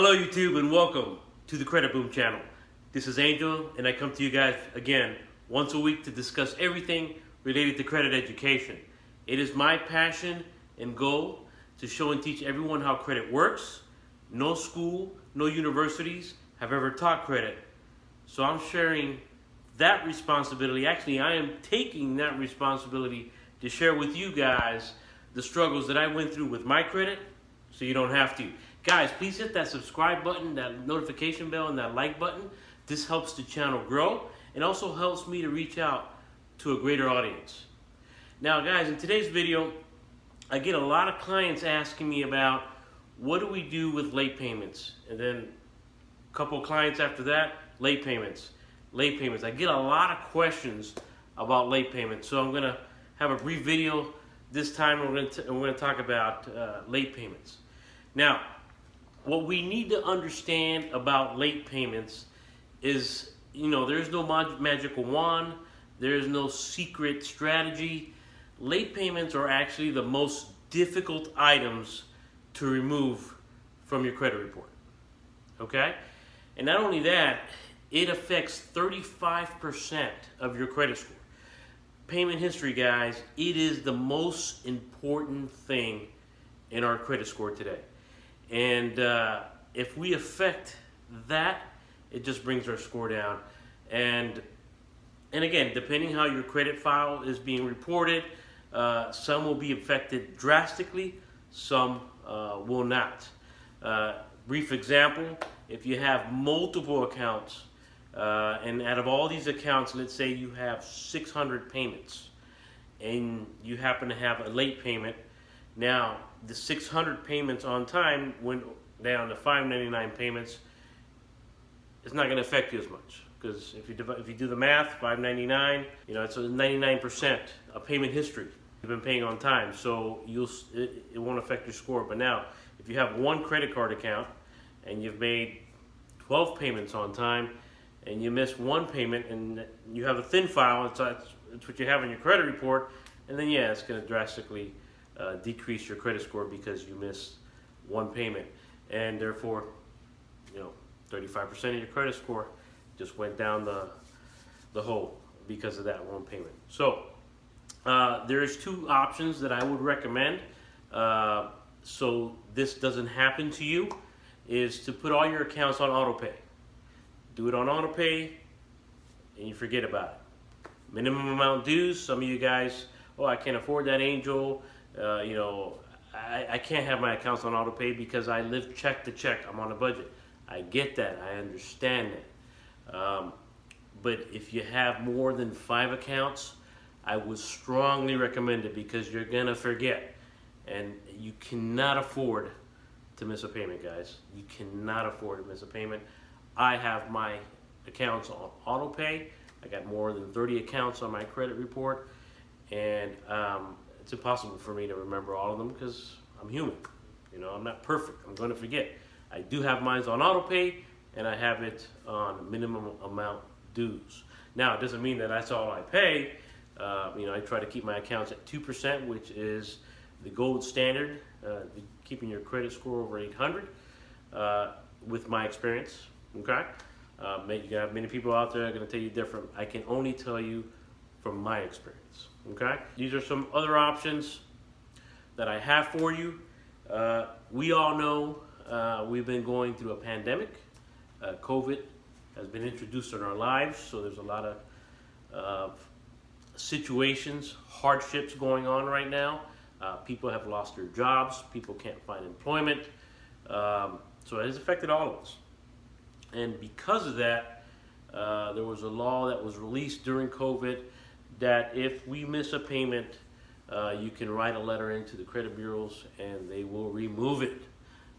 Hello YouTube and welcome to the Credit Boom channel. This is Angel and I come to you guys again once a week to discuss everything related to credit education. It is my passion and goal to show and teach everyone how credit works. No school, no universities have ever taught credit. So I'm sharing that responsibility. Actually, I am taking that responsibility to share with you guys the struggles that I went through with my credit so you don't have to. Guys, please hit that subscribe button, that notification bell, and that like button. This helps the channel grow and also helps me to reach out to a greater audience. Now guys, in today's video, I get a lot of clients asking me about what do we do with late payments? And then a couple of clients after that, late payments. Late payments. I get a lot of questions about late payments. So I'm going to have a brief video this time. We're going to talk about late payments. Now, what we need to understand about late payments is, there's no magical wand. There's no secret strategy. Late payments are actually the most difficult items to remove from your credit report. Okay? And not only that, it affects 35% of your credit score. Payment history, guys, it is the most important thing in our credit score today. And if we affect that, it just brings our score down. And again, depending how your credit file is being reported, some will be affected drastically, some will not. Brief example, if you have multiple accounts, and out of all these accounts, let's say you have 600 payments, and you happen to have a late payment. Now, the 600 payments on time went down to 599 payments. It's not going to affect you as much, because if you do the math, 599, it's a 99% of payment history you've been paying on time, so it won't affect your score. But now, if you have one credit card account and you've made 12 payments on time, and you miss one payment, and you have a thin file, it's what you have in your credit report, and then yeah, it's going to drastically decrease your credit score because you missed one payment, and therefore, 35% of your credit score just went down the hole because of that one payment. So there's two options that I would recommend, so this doesn't happen to you, is to put all your accounts on auto pay. Do it on auto pay, and you forget about it. Minimum amount dues. Some of you guys, I can't afford that, Angel. I can't have my accounts on auto pay because I live check to check. I'm on a budget. I get that. I understand that. But if you have more than 5 accounts, I would strongly recommend it, because you're gonna forget, and you cannot afford to miss a payment, guys. You cannot afford to miss a payment. I have my accounts on auto pay. I got more than 30 accounts on my credit report, and it's impossible for me to remember all of them because I'm human. I'm not perfect. I'm going to forget. I do have mine on auto pay, and I have it on minimum amount dues. Now, it doesn't mean that that's all I pay. I try to keep my accounts at 2%, which is the gold standard, keeping your credit score over 800, with my experience. Okay? You have many people out there that are going to tell you different. I can only tell you from my experience. Okay? These are some other options that I have for you. We all know we've been going through a pandemic. COVID has been introduced in our lives, so there's a lot of situations, hardships going on right now. People have lost their jobs. People can't find employment. So it has affected all of us. And because of that, there was a law that was released during COVID that if we miss a payment, you can write a letter into the credit bureaus and they will remove it.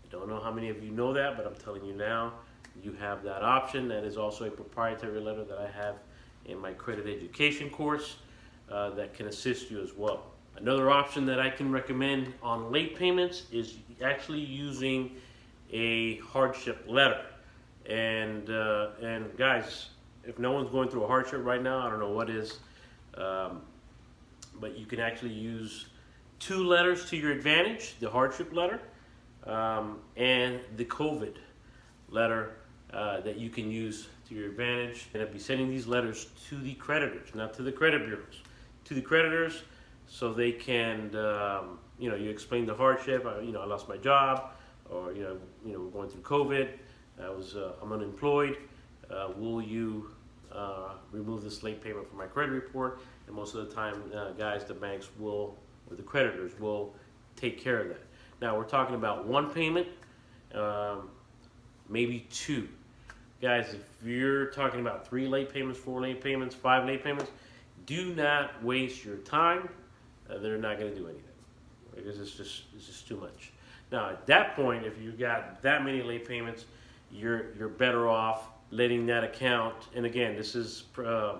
I don't know how many of you know that, but I'm telling you now, you have that option. That is also a proprietary letter that I have in my credit education course that can assist you as well. Another option that I can recommend on late payments is actually using a hardship letter. And guys, if no one's going through a hardship right now, I don't know what is. But you can actually use 2 letters to your advantage: the hardship letter and the COVID letter that you can use to your advantage. And I'll be sending these letters to the creditors, not to the credit bureaus, to the creditors, so they can, you explain the hardship. I lost my job, or we're going through COVID. I'm unemployed. Will you remove this late payment from my credit report? And most of the time, guys, the banks will, or the creditors will take care of that. Now we're talking about one payment, maybe two. Guys, if you're talking about 3 late payments, 4 late payments, 5 late payments, do not waste your time. They're not going to do anything because it's just too much. Now at that point, if you got that many late payments, you're better off letting that account. And again, this is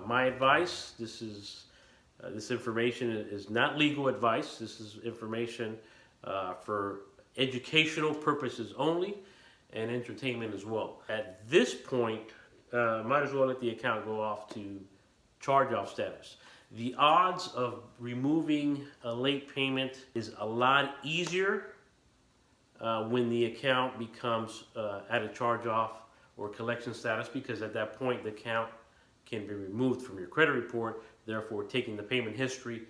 my advice. This information is not legal advice. This is information for educational purposes only, and entertainment as well. At this point, might as well let the account go off to charge-off status. The odds of removing a late payment is a lot easier when the account becomes at a charge-off or collection status, because at that point the account can be removed from your credit report, therefore taking the payment history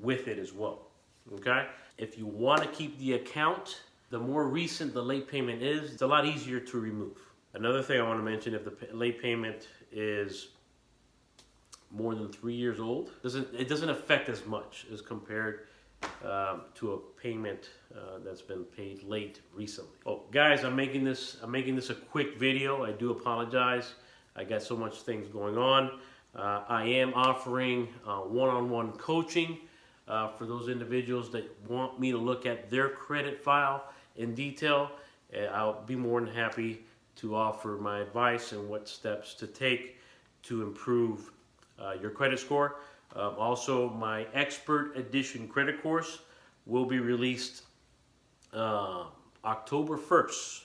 with it as well. Okay? If you want to keep the account, the more recent the late payment is, it's a lot easier to remove. Another thing I want to mention, if the late payment is more than 3 years old, it doesn't affect as much as compared to a payment that's been paid late recently. Oh, guys, I'm making this a quick video. I do apologize. I got so much things going on. I am offering one-on-one coaching for those individuals that want me to look at their credit file in detail. I'll be more than happy to offer my advice and what steps to take to improve your credit score. Also, my Expert Edition credit course will be released October 1st.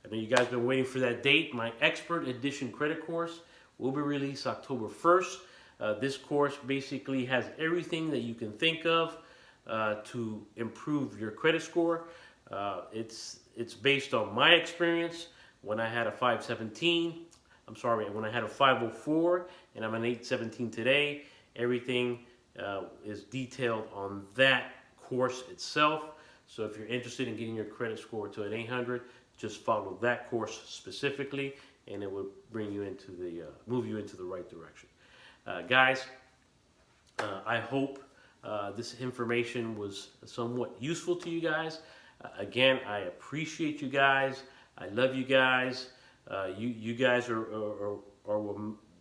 I know you guys have been waiting for that date. My Expert Edition credit course will be released October 1st. This course basically has everything that you can think of to improve your credit score. It's based on my experience when I had a 517. When I had a 504 and I'm an 817 today. Everything is detailed on that course itself. So if you're interested in getting your credit score to an 800, just follow that course specifically, and it will bring you into move you into the right direction. Guys, I hope this information was somewhat useful to you guys. Again, I appreciate you guys. I love you guys. You guys are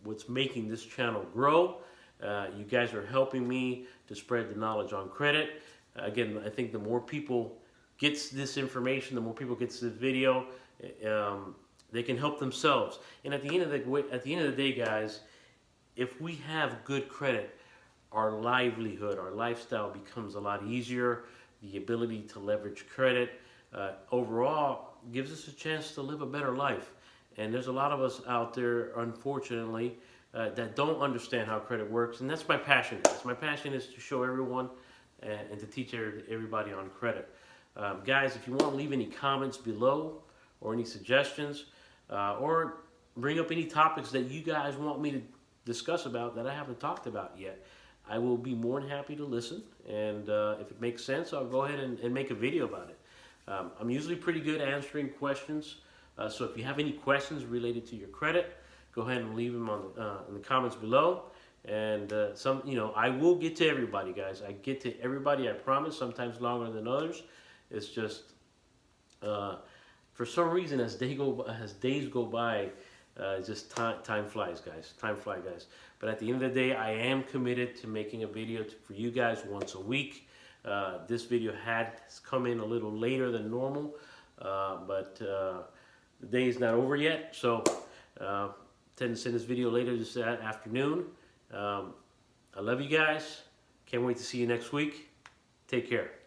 what's making this channel grow. You guys are helping me to spread the knowledge on credit. Again, I think the more people gets this information, the more people gets this video, they can help themselves. And at the end of the day, guys, if we have good credit, our livelihood, our lifestyle becomes a lot easier. The ability to leverage credit overall gives us a chance to live a better life. And there's a lot of us out there, unfortunately, that don't understand how credit works. And that's my passion, guys. My passion is to show everyone and to teach everybody on credit. Guys, if you want to leave any comments below or any suggestions or bring up any topics that you guys want me to discuss about that I haven't talked about yet, I will be more than happy to listen. And if it makes sense, I'll go ahead and make a video about it. I'm usually pretty good at answering questions. So if you have any questions related to your credit, go ahead and leave them in the comments below. And I will get to everybody, guys. I get to everybody, I promise. Sometimes longer than others. It's just for some reason, as days go by, just time flies, guys. Time flies, guys. But at the end of the day, I am committed to making a video for you guys once a week. This video has come in a little later than normal, but the day is not over yet. So I intend to send this video later this afternoon. I love you guys. Can't wait to see you next week. Take care.